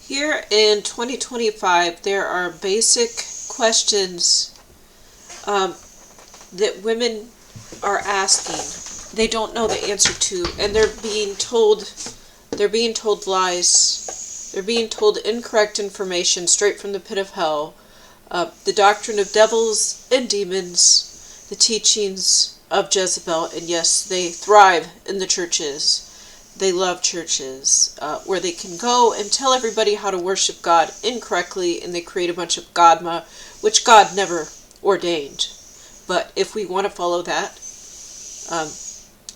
Here in 2025, there are basic questions that women are asking. They don't know the answer to, and they're being told lies. They're being told incorrect information straight from the pit of hell. The doctrine of devils and demons, the teachings of Jezebel, and yes, they thrive in the churches. They love churches where they can go and tell everybody how to worship God incorrectly, and they create a bunch of dogma, which God never ordained. But if we want to follow that,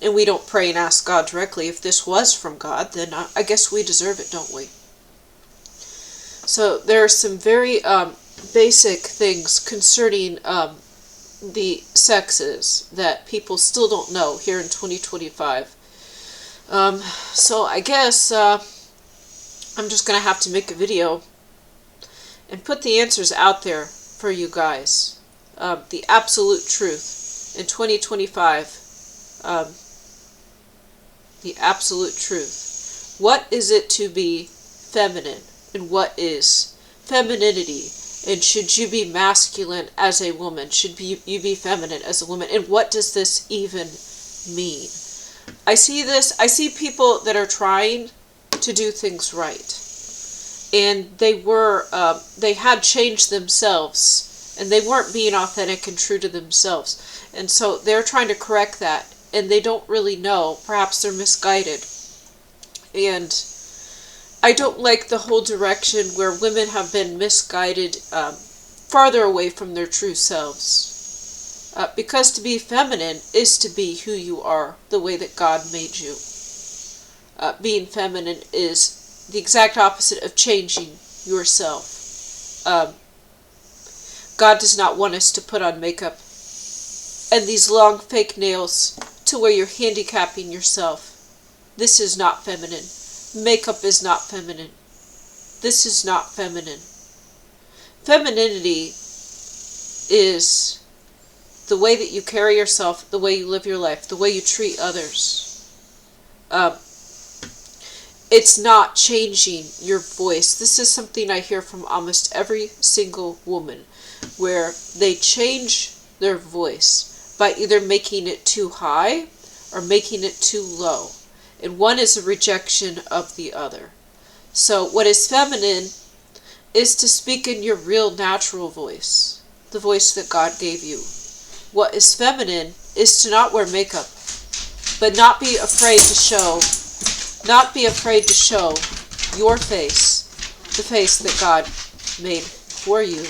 and we don't pray and ask God directly if this was from God, then I guess we deserve it, don't we? So there are some very basic things concerning the sexes that people still don't know here in 2025. So I guess I'm just going to have to make a video and put the answers out there for you guys. The absolute truth in 2025. The absolute truth. What is it to be feminine? And what is femininity? And should you be masculine as a woman? Should you be feminine as a woman? And what does this even mean? I see people that are trying to do things right. And they had changed themselves. And they weren't being authentic and true to themselves. And so they're trying to correct that. And they don't really know. Perhaps they're misguided. And I don't like the whole direction where women have been misguided farther away from their true selves. Because to be feminine is to be who you are, the way that God made you. Being feminine is the exact opposite of changing yourself. God does not want us to put on makeup and these long fake nails to where you're handicapping yourself. This is not feminine. Makeup is not feminine. This is not feminine. Femininity is the way that you carry yourself, the way you live your life, the way you treat others. It's not changing your voice. This is something I hear from almost every single woman, where they change their voice by either making it too high or making it too low. And one is a rejection of the other. So what is feminine is to speak in your real natural voice, the voice that God gave you. What is feminine is to not wear makeup, but not be afraid to show your face, the face that God made for you.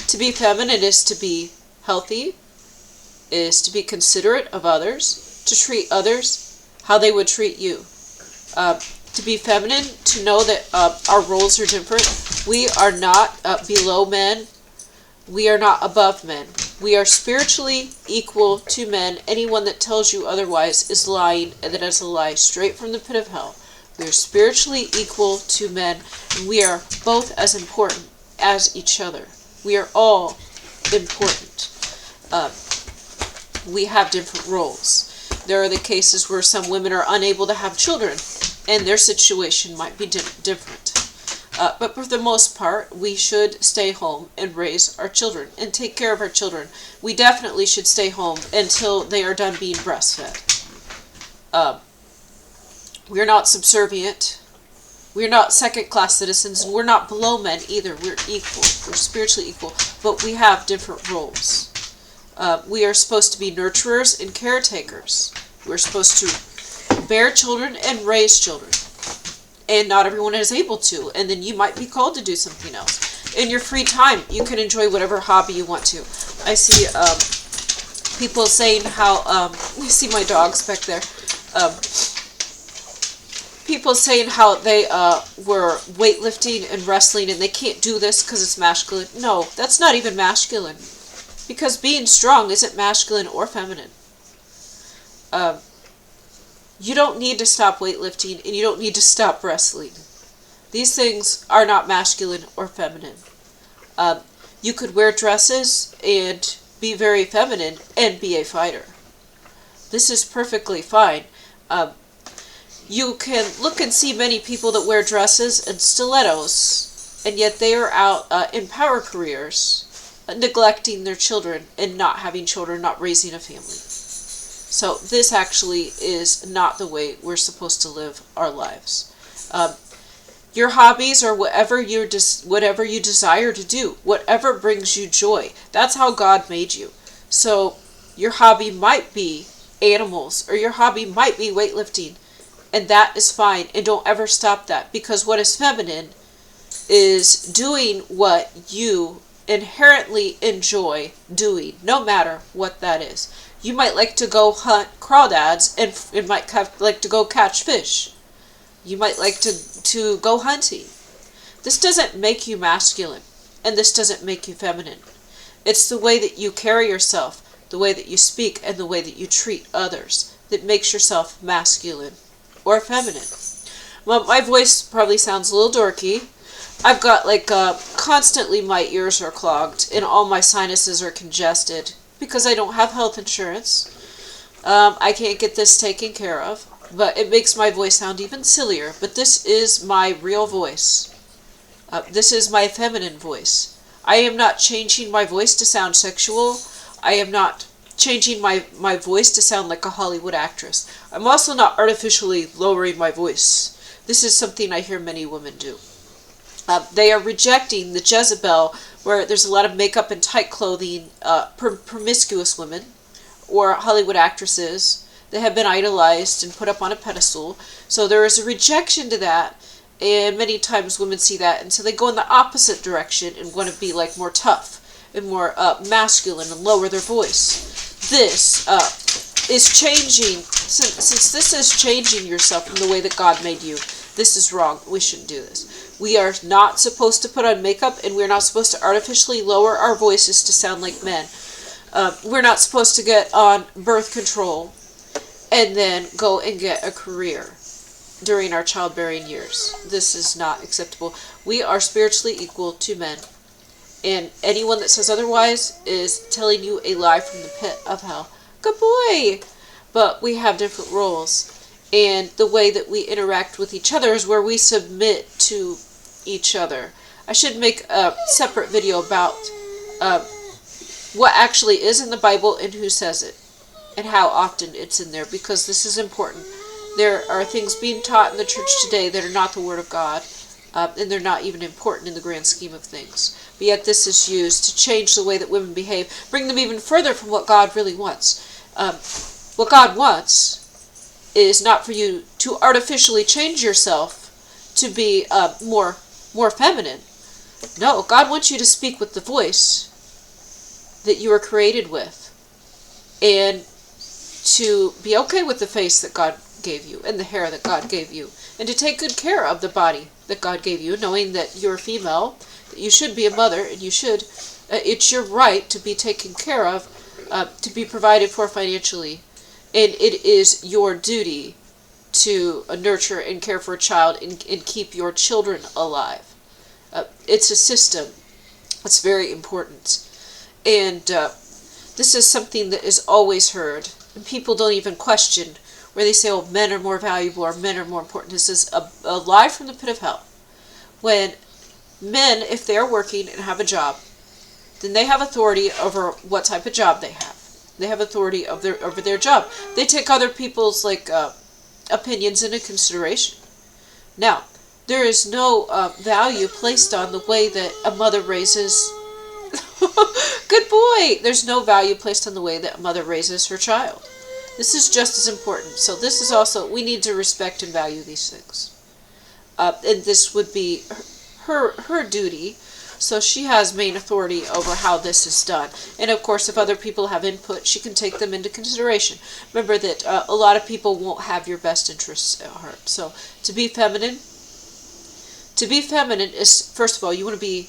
To be feminine is to be healthy, is to be considerate of others, to treat others how they would treat you. To be feminine, to know that our roles are different. We are not below men. We are not above men. We are spiritually equal to men. Anyone that tells you otherwise is lying, and that is a lie straight from the pit of hell. We are spiritually equal to men, and we are both as important as each other. We are all important. We have different roles. There are the cases where some women are unable to have children, and their situation might be different. But for the most part, we should stay home and raise our children and take care of our children. We definitely should stay home until they are done being breastfed. We're not subservient. We're not second-class citizens, and we're not below men either. We're equal. We're spiritually equal, but we have different roles. We are supposed to be nurturers and caretakers. We're supposed to bear children and raise children. And not everyone is able to. And then you might be called to do something else. In your free time, you can enjoy whatever hobby you want to. I see people saying how... you see my dogs back there. People saying how they were weightlifting and wrestling and they can't do this because it's masculine. No, that's not even masculine. Because being strong isn't masculine or feminine. You don't need to stop weightlifting and you don't need to stop wrestling. These things are not masculine or feminine. You could wear dresses and be very feminine and be a fighter. This is perfectly fine. You can look and see many people that wear dresses and stilettos, and yet they are out in power careers, neglecting their children and not having children, not raising a family. So this actually is not the way we're supposed to live our lives. Your hobbies are whatever you desire to do, whatever brings you joy. That's how God made you. So your hobby might be animals, or your hobby might be weightlifting, and that is fine. And don't ever stop that, because what is feminine is doing what you inherently enjoy doing, no matter what that is. You might like to go hunt crawdads, and might like to go catch fish. You might like to go hunting. This doesn't make you masculine, and this doesn't make you feminine. It's the way that you carry yourself, the way that you speak, and the way that you treat others that makes yourself masculine or feminine. Well, my voice probably sounds a little dorky. I've got constantly my ears are clogged and all my sinuses are congested because I don't have health insurance. I can't get this taken care of, but it makes my voice sound even sillier. But this is my real voice. This is my feminine voice. I am not changing my voice to sound sexual. I am not changing my voice to sound like a Hollywood actress. I'm also not artificially lowering my voice. This is something I hear many women do. They are rejecting the Jezebel, where there's a lot of makeup and tight clothing, promiscuous women, or Hollywood actresses that have been idolized and put up on a pedestal. So there is a rejection to that, and many times women see that, and so they go in the opposite direction and want to be like more tough and more masculine and lower their voice. This is changing, since this is changing yourself from the way that God made you. This is wrong. We shouldn't do this. We are not supposed to put on makeup, and we're not supposed to artificially lower our voices to sound like men. We're not supposed to get on birth control and then go and get a career during our childbearing years. This is not acceptable. We are spiritually equal to men, and anyone that says otherwise is telling you a lie from the pit of hell. Good boy! But we have different roles. And the way that we interact with each other is where we submit to each other. I should make a separate video about what actually is in the Bible and who says it, and how often it's in there, because this is important. There are things being taught in the church today that are not the Word of God, and they're not even important in the grand scheme of things. But yet this is used to change the way that women behave, bring them even further from what God really wants. What God wants is not for you to artificially change yourself to be more feminine. No, God wants you to speak with the voice that you were created with, and to be okay with the face that God gave you and the hair that God gave you, and to take good care of the body that God gave you, knowing that you're female, that you should be a mother, and you should, it's your right to be taken care of, to be provided for financially. And it is your duty to nurture and care for a child and keep your children alive. It's a system. It's very important. And this is something that is always heard. And people don't even question, where they say, oh, men are more valuable or men are more important. This is a lie from the pit of hell. When men, if they're working and have a job, then they have authority over what type of job they have. They have authority over their job. They take other people's opinions into consideration. Now, there is no value placed on the way that a mother raises. Good boy. There's no value placed on the way that a mother raises her child. This is just as important. So this is also, we need to respect and value these things. And this would be her duty. So she has main authority over how this is done. And of course, if other people have input, she can take them into consideration. Remember that a lot of people won't have your best interests at heart. So to be feminine is, first of all, you want to be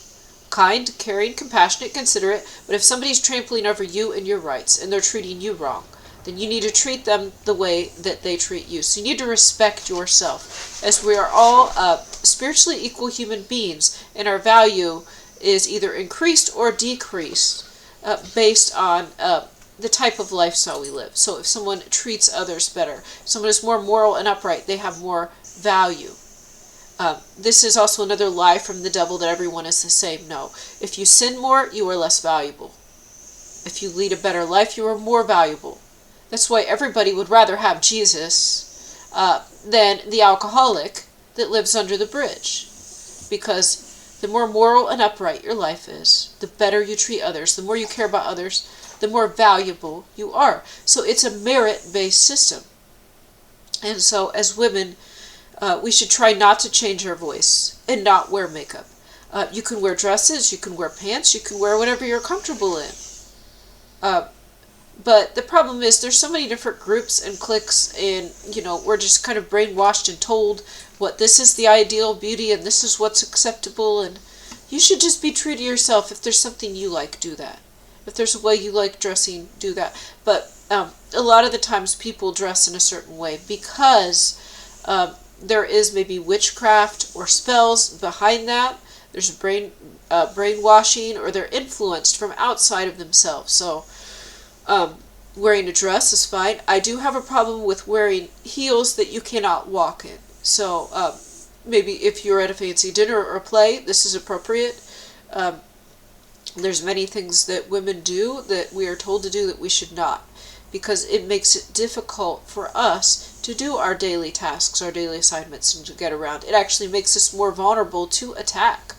kind, caring, compassionate, considerate. But if somebody's trampling over you and your rights and they're treating you wrong, then you need to treat them the way that they treat you. So you need to respect yourself, as we are all spiritually equal human beings, and our value is either increased or decreased based on the type of lifestyle we live. So if someone treats others better, someone is more moral and upright, they have more value. This is also another lie from the devil that everyone is the same. No. If you sin more, you are less valuable. If you lead a better life, you are more valuable. That's why everybody would rather have Jesus than the alcoholic that lives under the bridge. Because the more moral and upright your life is, the better you treat others, the more you care about others, the more valuable you are. So it's a merit-based system. And so as women, we should try not to change our voice and not wear makeup. You can wear dresses, you can wear pants, you can wear whatever you're comfortable in. But the problem is there's so many different groups and cliques, and we're just kind of brainwashed and told what this is the ideal beauty and this is what's acceptable, and you should just be true to yourself. If there's something you like, do that. If there's a way you like dressing, do that. But a lot of the times people dress in a certain way because there is maybe witchcraft or spells behind that. There's brainwashing, or they're influenced from outside of themselves. So wearing a dress is fine. I do have a problem with wearing heels that you cannot walk in. So maybe if you're at a fancy dinner or a play, this is appropriate. There's many things that women do that we are told to do that we should not, because it makes it difficult for us to do our daily tasks, our daily assignments, and to get around. It actually makes us more vulnerable to attack.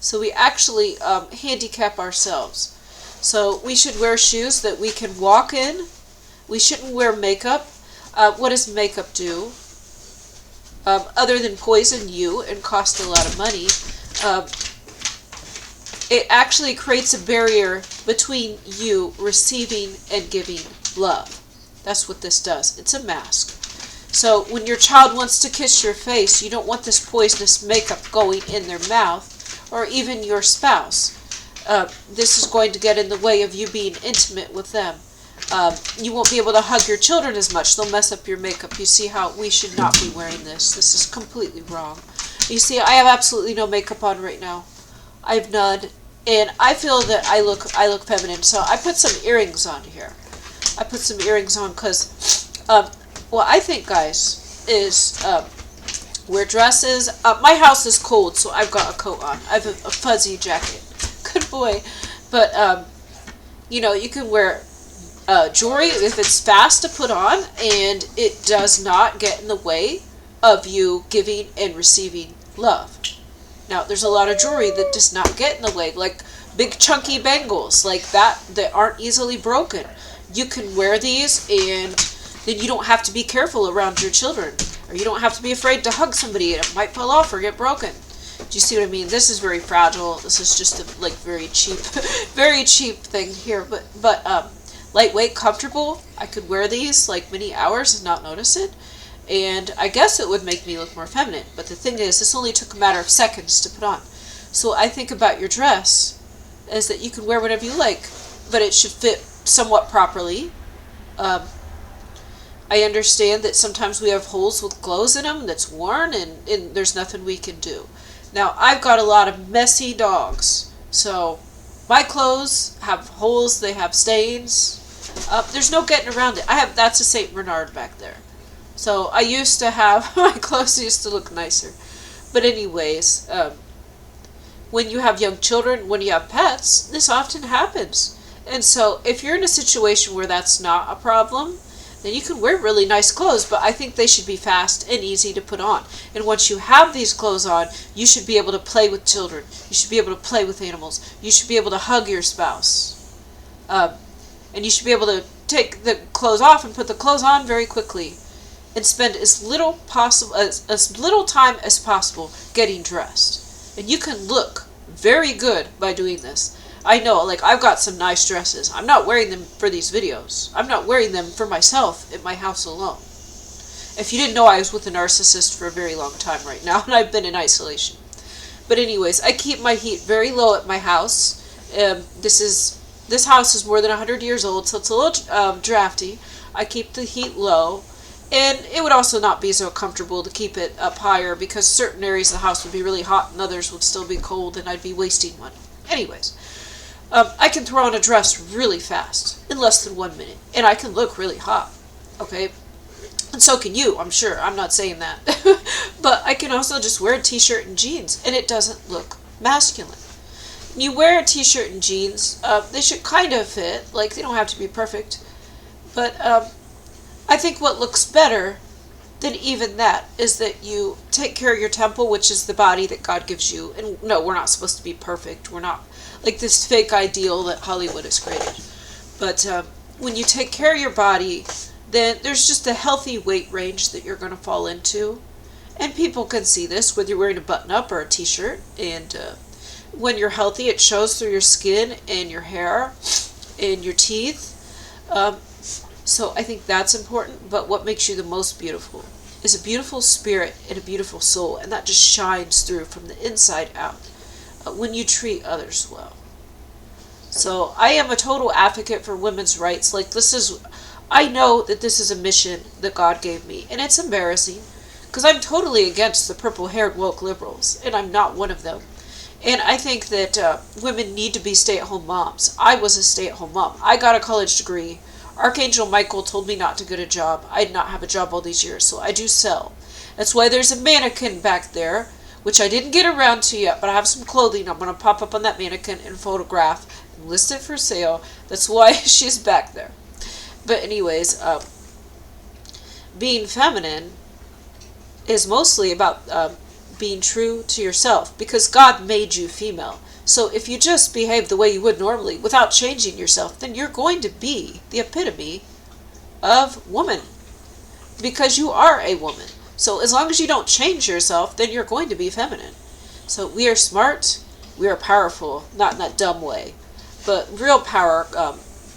So we actually handicap ourselves. So we should wear shoes that we can walk in. We shouldn't wear makeup. What does makeup do? Other than poison you and cost a lot of money, it actually creates a barrier between you receiving and giving love. That's what this does. It's a mask. So when your child wants to kiss your face, you don't want this poisonous makeup going in their mouth, or even your spouse. This is going to get in the way of you being intimate with them. You won't be able to hug your children as much. They'll mess up your makeup. You see how we should not be wearing this. This is completely wrong. You see, I have absolutely no makeup on right now. I have none. And I feel that I look feminine. So I put some earrings on here. I put some earrings on because, what I think, guys, is wear dresses. My house is cold, so I've got a coat on. I have a fuzzy jacket. Good boy. But, you can wear jewelry if it's fast to put on and it does not get in the way of you giving and receiving love. Now, there's a lot of jewelry that does not get in the way, like big chunky bangles like that aren't easily broken. You can wear these, and then you don't have to be careful around your children, or you don't have to be afraid to hug somebody and it might fall off or get broken. Do you see what I mean? This is very fragile. This is just a very cheap very cheap thing here, but lightweight, comfortable. I could wear these like many hours and not notice it, and I guess it would make me look more feminine. But the thing is, this only took a matter of seconds to put on. So I think about your dress as that you can wear whatever you like, but it should fit somewhat properly. I understand that sometimes we have holes with clothes in them that's worn, and there's nothing we can do. Now, I've got a lot of messy dogs, so my clothes have holes, they have stains. There's no getting around it. That's a Saint Bernard back there. So I used to have, my clothes used to look nicer. But anyways, when you have young children, when you have pets, this often happens. And so if you're in a situation where that's not a problem, then you can wear really nice clothes, but I think they should be fast and easy to put on. And once you have these clothes on, you should be able to play with children. You should be able to play with animals. You should be able to hug your spouse. And you should be able to take the clothes off and put the clothes on very quickly, and spend as little time as possible getting dressed. And you can look very good by doing this. I know, like, I've got some nice dresses. I'm not wearing them for these videos. I'm not wearing them for myself at my house alone. If you didn't know, I was with a narcissist for a very long time right now, and I've been in isolation. But anyways, I keep my heat very low at my house. This house is more than 100 years old, so it's a little drafty. I keep the heat low. And it would also not be so comfortable to keep it up higher, because certain areas of the house would be really hot and others would still be cold, and I'd be wasting money. Anyways, I can throw on a dress really fast, in less than 1 minute, and I can look really hot, okay? And so can you, I'm sure. I'm not saying that. But I can also just wear a t-shirt and jeans, and it doesn't look masculine. You wear a t-shirt and jeans, they should kind of fit, like they don't have to be perfect, but I think what looks better than even that is that you take care of your temple, which is the body that God gives you. And no, we're not supposed to be perfect. We're not like this fake ideal that Hollywood has created. But when you take care of your body, then there's just a healthy weight range that you're going to fall into. And people can see this, whether you're wearing a button-up or a t-shirt. And when you're healthy, it shows through your skin and your hair and your teeth. So I think that's important, but what makes you the most beautiful is a beautiful spirit and a beautiful soul, and that just shines through from the inside out when you treat others well. So I am a total advocate for women's rights. Like I know that this is a mission that God gave me, and it's embarrassing because I'm totally against the purple-haired woke liberals, and I'm not one of them. And I think that women need to be stay-at-home moms. I was a stay-at-home mom. I got a college degree. Archangel Michael told me not to get a job. I did not have a job all these years, so I do sell. That's why there's a mannequin back there, which I didn't get around to yet, but I have some clothing. I'm going to pop up on that mannequin and photograph and list it for sale. That's why she's back there. But anyways, being feminine is mostly about being true to yourself, because God made you female. So if you just behave the way you would normally without changing yourself, then you're going to be the epitome of woman, because you are a woman. So as long as you don't change yourself, then you're going to be feminine. So we are smart, we are powerful, not in that dumb way, but real power,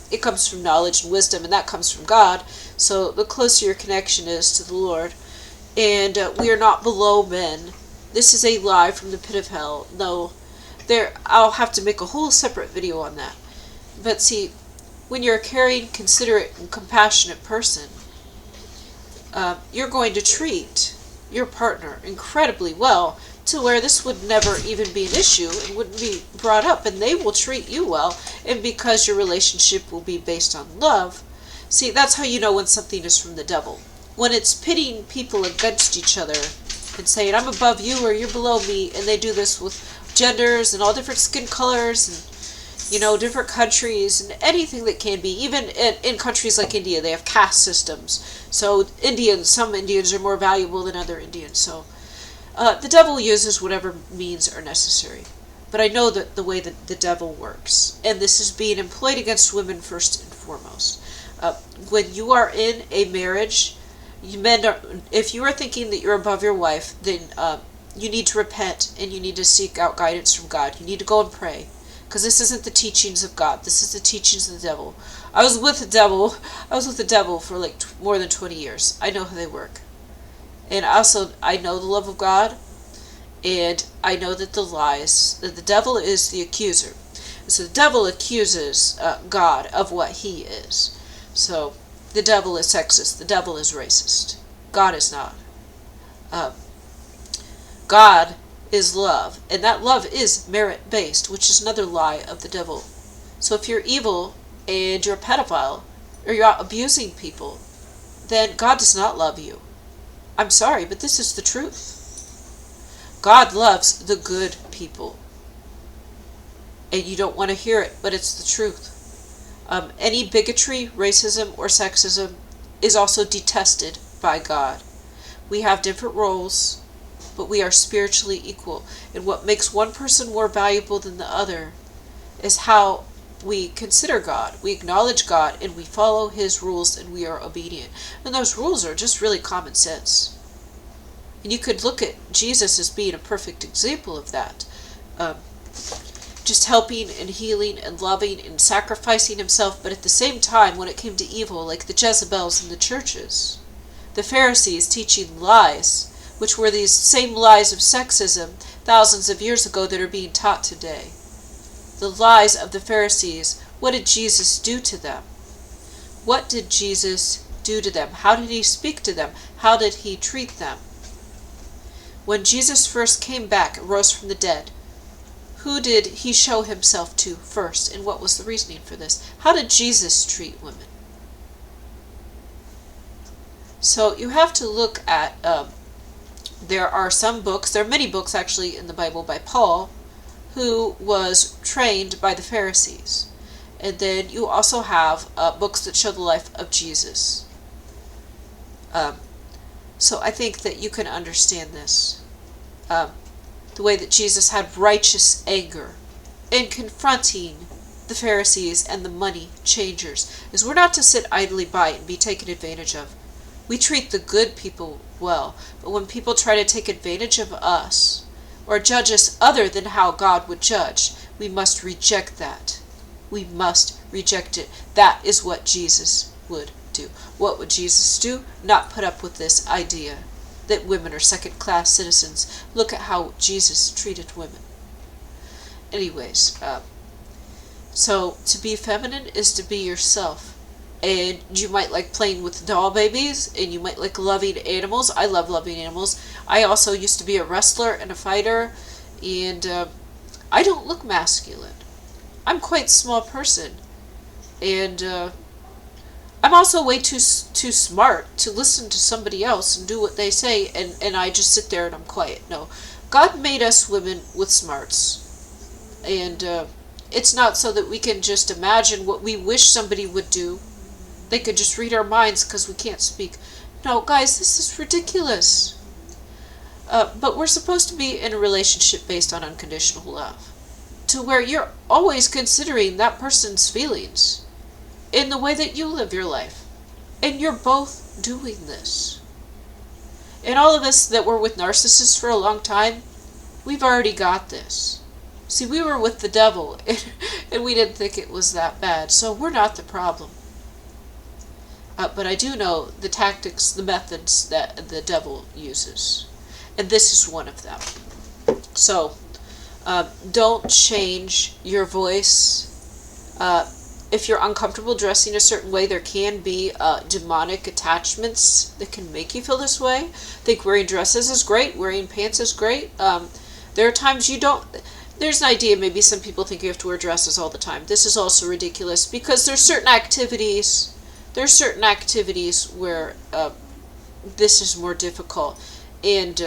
it comes from knowledge and wisdom, and that comes from God. So the closer your connection is to the Lord, and we are not below men. This is a lie from the pit of hell. No. I'll have to make a whole separate video on that. But see, when you're a caring, considerate, and compassionate person, you're going to treat your partner incredibly well, to where this would never even be an issue and wouldn't be brought up, and they will treat you well, and because your relationship will be based on love. See, that's how you know when something is from the devil. When it's pitting people against each other and saying, I'm above you or you're below me, and they do this with genders and all different skin colors and different countries and anything that can be. Even in countries like India, they have caste systems. So some Indians are more valuable than other Indians. So the devil uses whatever means are necessary. But I know that the way that the devil works, and this is being employed against women first and foremost. When you are in a marriage, if you are thinking that you're above your wife, then you need to repent, and you need to seek out guidance from God. You need to go and pray, because this isn't the teachings of God. This is the teachings of the devil. I was with the devil for like more than 20 years. I know how they work. And also, I know the love of God, and I know that that the devil is the accuser. So the devil accuses God of what he is. So the devil is sexist. The devil is racist. God is not. God is love, and that love is merit-based, which is another lie of the devil. So if you're evil and you're a pedophile or you're out abusing people, then God does not love you. I'm sorry, but this is the truth. God loves the good people, and you don't want to hear it, but it's the truth. Any bigotry, racism, or sexism is also detested by God. We have different roles, but we are spiritually equal. And what makes one person more valuable than the other is how we consider God. We acknowledge God, and we follow his rules, and we are obedient. And those rules are just really common sense. And you could look at Jesus as being a perfect example of that. Just helping and healing and loving and sacrificing himself, but at the same time, when it came to evil, like the Jezebels in the churches, the Pharisees teaching lies, which were these same lies of sexism thousands of years ago that are being taught today. The lies of the Pharisees, what did Jesus do to them? What did Jesus do to them? How did he speak to them? How did he treat them? When Jesus first came back and rose from the dead, who did he show himself to first, and what was the reasoning for this? How did Jesus treat women? So you have to look at, there are some books, there are many books actually in the Bible by Paul, who was trained by the Pharisees. And then you also have books that show the life of Jesus. So I think that you can understand this. The way that Jesus had righteous anger in confronting the Pharisees and the money changers is we're not to sit idly by and be taken advantage of. We treat the good people well, but when people try to take advantage of us or judge us other than how God would judge, we must reject that. We must reject it. That is what Jesus would do. What would Jesus do? Not put up with this idea that women are second-class citizens. Look at how Jesus treated women. Anyways, so to be feminine is to be yourself. And you might like playing with doll babies, and you might like loving animals. I love loving animals. I also used to be a wrestler and a fighter, and I don't look masculine. I'm quite a small person, and I'm also way too smart to listen to somebody else and do what they say, and I just sit there and I'm quiet. No, God made us women with smarts, and it's not so that we can just imagine what we wish somebody would do. They could just read our minds because we can't speak. No, guys, this is ridiculous. But we're supposed to be in a relationship based on unconditional love, to where you're always considering that person's feelings in the way that you live your life. And you're both doing this. And all of us that were with narcissists for a long time, we've already got this. See, we were with the devil, and we didn't think it was that bad, so we're not the problem. But I do know the tactics, the methods that the devil uses. And this is one of them. So, don't change your voice. If you're uncomfortable dressing a certain way, there can be demonic attachments that can make you feel this way. I think wearing dresses is great. Wearing pants is great. There are times you don't... There's an idea, maybe some people think you have to wear dresses all the time. This is also ridiculous because there's certain activities... There's certain activities where this is more difficult, and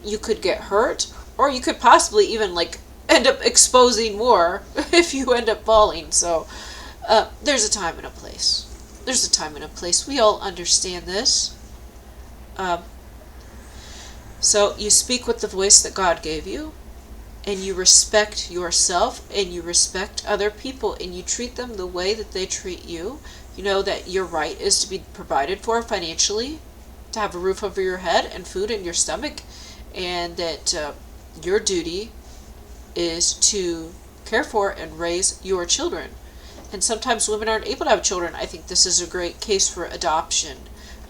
you could get hurt, or you could possibly even like end up exposing more if you end up falling. So there's a time and a place. There's a time and a place. We all understand this. So you speak with the voice that God gave you, and you respect yourself, and you respect other people, and you treat them the way that they treat you. You know that your right is to be provided for financially, to have a roof over your head and food in your stomach, and that your duty is to care for and raise your children. And sometimes women aren't able to have children. I think this is a great case for adoption.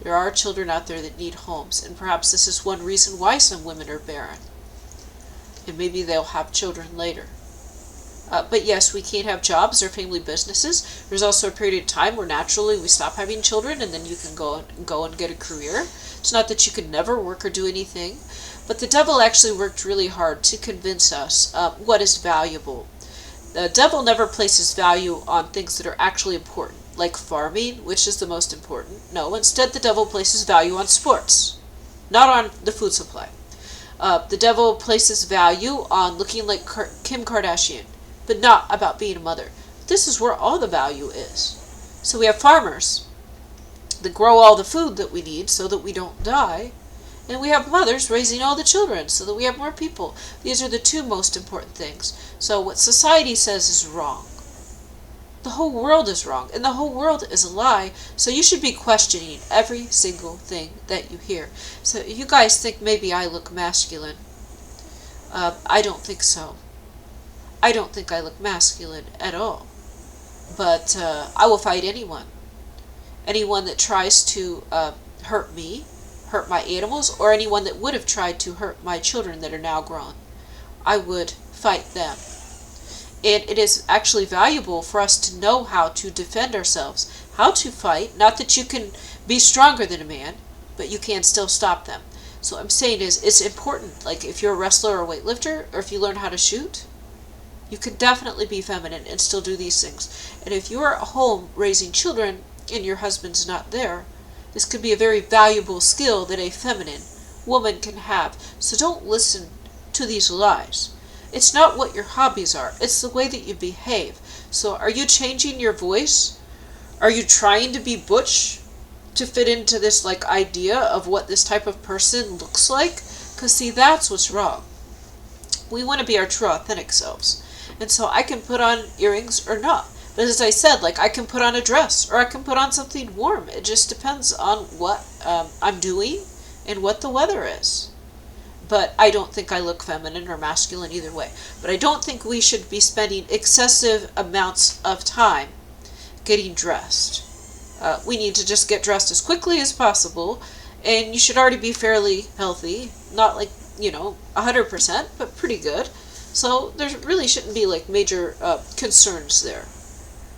There are children out there that need homes, and perhaps this is one reason why some women are barren. And maybe they'll have children later. But yes, we can't have jobs or family businesses. There's also a period of time where naturally we stop having children, and then you can go and get a career. It's not that you can never work or do anything, but the devil actually worked really hard to convince us what is valuable. The devil never places value on things that are actually important, like farming, which is the most important. No, instead the devil places value on sports, not on the food supply. The devil places value on looking like Kim Kardashian, but not about being a mother. This is where all the value is. So we have farmers that grow all the food that we need so that we don't die, and we have mothers raising all the children so that we have more people. These are the two most important things. So what society says is wrong. The whole world is wrong, and the whole world is a lie, so you should be questioning every single thing that you hear. So you guys think maybe I look masculine. I don't think so. I don't think I look masculine at all. But I will fight anyone. Anyone that tries to hurt me, hurt my animals, or anyone that would have tried to hurt my children that are now grown. I would fight them. And it is actually valuable for us to know how to defend ourselves, how to fight. Not that you can be stronger than a man, but you can still stop them. So what I'm saying is, it's important. Like if you're a wrestler or a weightlifter, or if you learn how to shoot, You can definitely be feminine and still do these things. And if you're at home raising children and your husband's not there, this could be a very valuable skill that a feminine woman can have. So don't listen to these lies. It's not what your hobbies are, it's the way that you behave. So are you changing your voice? Are you trying to be butch to fit into this like idea of what this type of person looks like? Because see, that's what's wrong. We want to be our true authentic selves. And so I can put on earrings or not. But as I said, like I can put on a dress or I can put on something warm. It just depends on what I'm doing and what the weather is. But I don't think I look feminine or masculine either way. But I don't think we should be spending excessive amounts of time getting dressed. We need to just get dressed as quickly as possible, and you should already be fairly healthy, not like, 100%, but pretty good. So there really shouldn't be like major concerns there.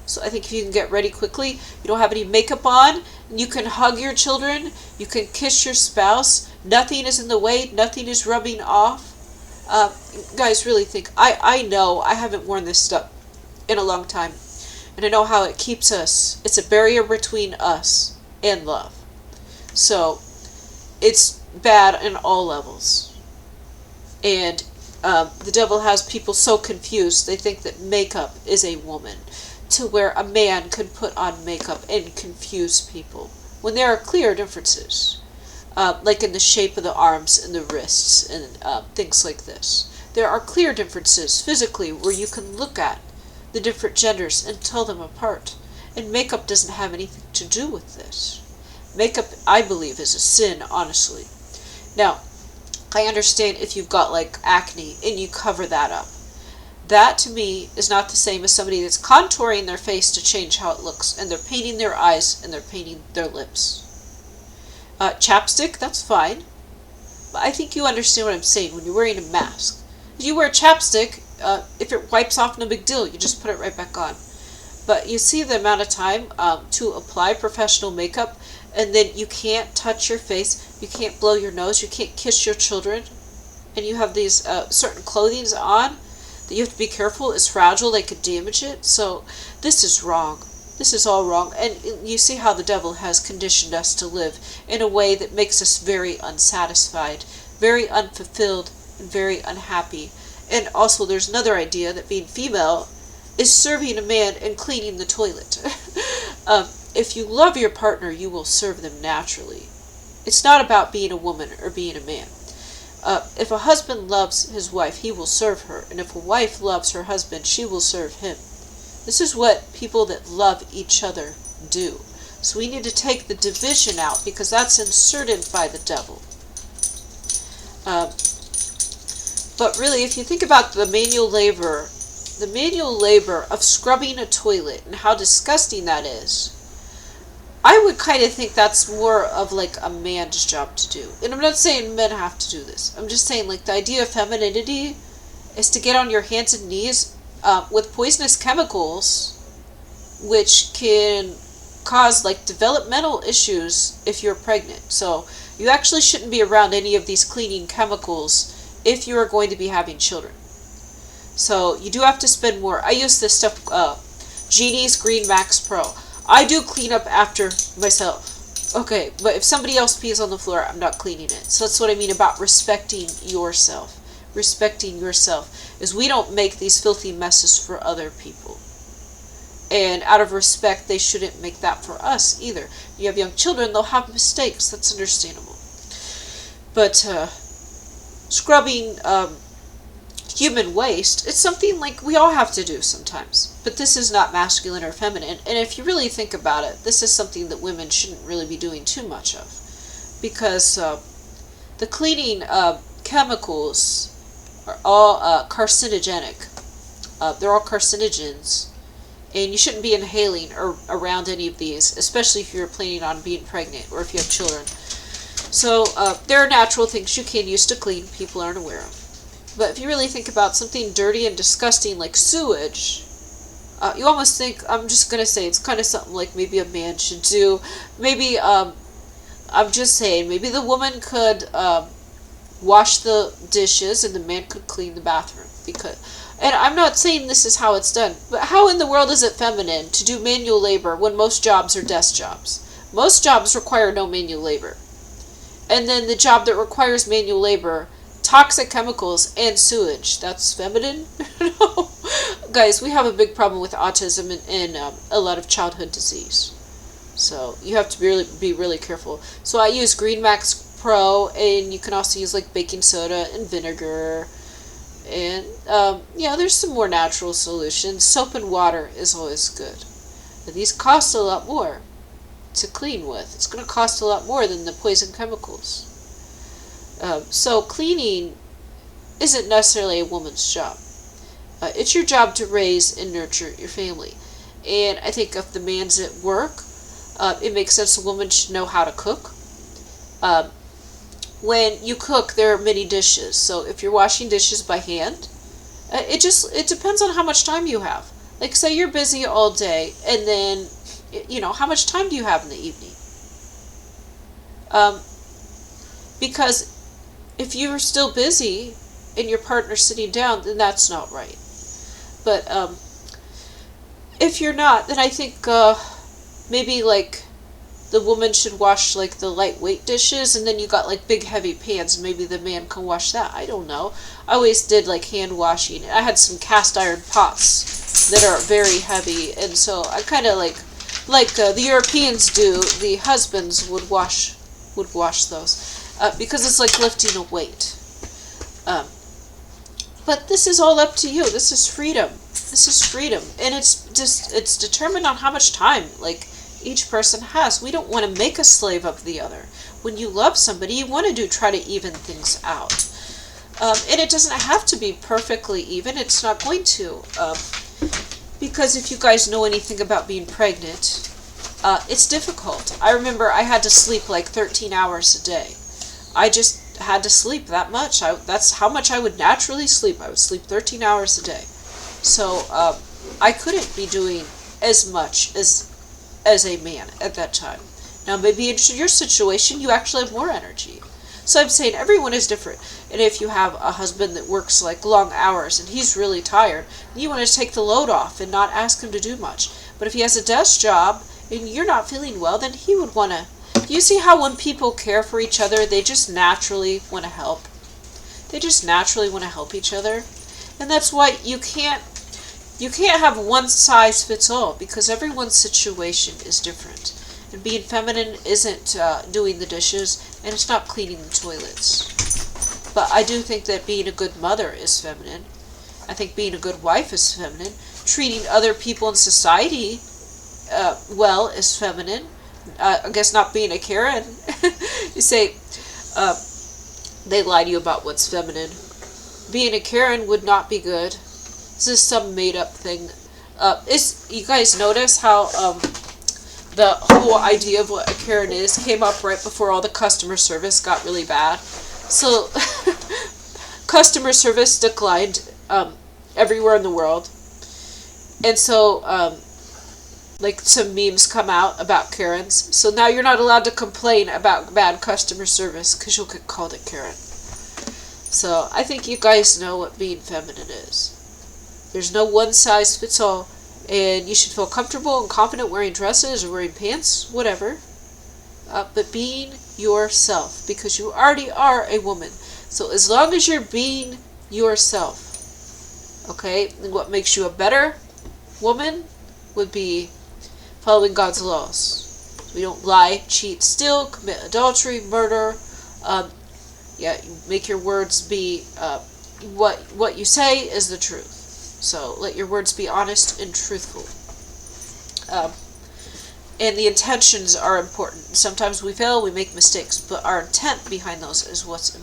So I think if you can get ready quickly, you don't have any makeup on, you can hug your children, you can kiss your spouse, nothing is in the way, nothing is rubbing off. Guys, really think, I know I haven't worn this stuff in a long time, and I know how it keeps us, it's a barrier between us and love. So it's bad in all levels. And the devil has people so confused, they think that makeup is a woman, to where a man could put on makeup and confuse people, when there are clear differences, like in the shape of the arms and the wrists and things like this. There are clear differences physically where you can look at the different genders and tell them apart. And makeup doesn't have anything to do with this. Makeup, I believe, is a sin, honestly. Now, I understand if you've got like acne and you cover that up. That to me is not the same as somebody that's contouring their face to change how it looks, and they're painting their eyes and they're painting their lips. Chapstick, that's fine. But I think you understand what I'm saying when you're wearing a mask. If you wear chapstick, if it wipes off, no big deal. You just put it right back on. But you see the amount of time to apply professional makeup, and then you can't touch your face, you can't blow your nose, you can't kiss your children, and you have these certain clothings on that you have to be careful, it's fragile, they could damage it. So this is wrong. This is all wrong. And you see how the devil has conditioned us to live in a way that makes us very unsatisfied, very unfulfilled, and very unhappy. And also there's another idea that being female is serving a man and cleaning the toilet. If you love your partner, you will serve them naturally. It's not about being a woman or being a man. If a husband loves his wife, he will serve her. And if a wife loves her husband, she will serve him. This is what people that love each other do. So we need to take the division out, because that's inserted by the devil. But really, if you think about the manual labor of scrubbing a toilet and how disgusting that is, I would kind of think that's more of like a man's job to do. And I'm not saying men have to do this. I'm just saying like the idea of femininity is to get on your hands and knees with poisonous chemicals, which can cause like developmental issues if you're pregnant. So you actually shouldn't be around any of these cleaning chemicals if you are going to be having children. So you do have to spend more. I use this stuff, Genie's Green Max Pro. I do clean up after myself. Okay, but if somebody else pees on the floor, I'm not cleaning it. So that's what I mean about respecting yourself. Respecting yourself is we don't make these filthy messes for other people. And out of respect, they shouldn't make that for us either. You have young children, they'll have mistakes. That's understandable. But scrubbing human waste, it's something like we all have to do sometimes. But this is not masculine or feminine. And if you really think about it, this is something that women shouldn't really be doing too much of. Because the cleaning chemicals are all carcinogenic. They're all carcinogens. And you shouldn't be inhaling or around any of these, especially if you're planning on being pregnant or if you have children. So there are natural things you can use to clean people aren't aware of. But if you really think about something dirty and disgusting like sewage, you almost think, I'm just going to say, it's kind of something like maybe a man should do. Maybe, I'm just saying, maybe the woman could wash the dishes and the man could clean the bathroom. And I'm not saying this is how it's done, but how in the world is it feminine to do manual labor when most jobs are desk jobs? Most jobs require no manual labor. And then the job that requires manual labor, toxic chemicals and sewage, that's feminine? No. Guys, we have a big problem with autism and a lot of childhood disease. So you have to be really careful. So I use Green Max Pro, and you can also use like baking soda and vinegar. And there's some more natural solutions. Soap and water is always good. But these cost a lot more to clean with. It's going to cost a lot more than the poison chemicals. So cleaning isn't necessarily a woman's job. It's your job to raise and nurture your family. And I think if the man's at work, it makes sense a woman should know how to cook. When you cook, there are many dishes. So if you're washing dishes by hand, it depends on how much time you have. Like, say you're busy all day, and then, how much time do you have in the evening? Because if you're still busy and your partner's sitting down, then that's not right. But if you're not, then I think maybe like the woman should wash like the lightweight dishes, and then you got like big heavy pans, and maybe the man can wash that. I don't know. I always did like hand washing. I had some cast iron pots that are very heavy, and so I kind of like the Europeans do. The husbands would wash those because it's like lifting a weight. But this is all up to you. This is freedom. This is freedom, and it's determined on how much time like each person has. We don't want to make a slave of the other. When you love somebody, you want to try to even things out. And it doesn't have to be perfectly even. It's not going to. Because if you guys know anything about being pregnant, it's difficult. I remember I had to sleep like 13 hours a day. I just had to sleep that much. That's how much I would naturally sleep. I would sleep 13 hours a day. So I couldn't be doing as much as a man at that time. Now maybe in your situation you actually have more energy. So I'm saying everyone is different. And if you have a husband that works like long hours and he's really tired, you want to take the load off and not ask him to do much. But if he has a desk job and you're not feeling well, then he would want to. You see how when people care for each other, they just naturally want to help. They just naturally want to help each other. And that's why you can't have one size fits all, because everyone's situation is different. And being feminine isn't doing the dishes, and it's not cleaning the toilets. But I do think that being a good mother is feminine. I think being a good wife is feminine. Treating other people in society well is feminine. I guess not being a Karen. You say, they lie to you about what's feminine. Being a Karen would not be good. This is some made up thing. You guys notice how the whole idea of what a Karen is came up right before all the customer service got really bad. So customer service declined everywhere in the world. And so like some memes come out about Karens. So now you're not allowed to complain about bad customer service because you'll get called a Karen. So I think you guys know what being feminine is. There's no one size fits all, and you should feel comfortable and confident wearing dresses or wearing pants, whatever. But being yourself, because you already are a woman. So as long as you're being yourself, okay, and what makes you a better woman would be following God's laws. We don't lie, cheat, steal, commit adultery, murder. Make your words be what you say is the truth. So let your words be honest and truthful. And the intentions are important. Sometimes we fail, we make mistakes, but our intent behind those is what's important.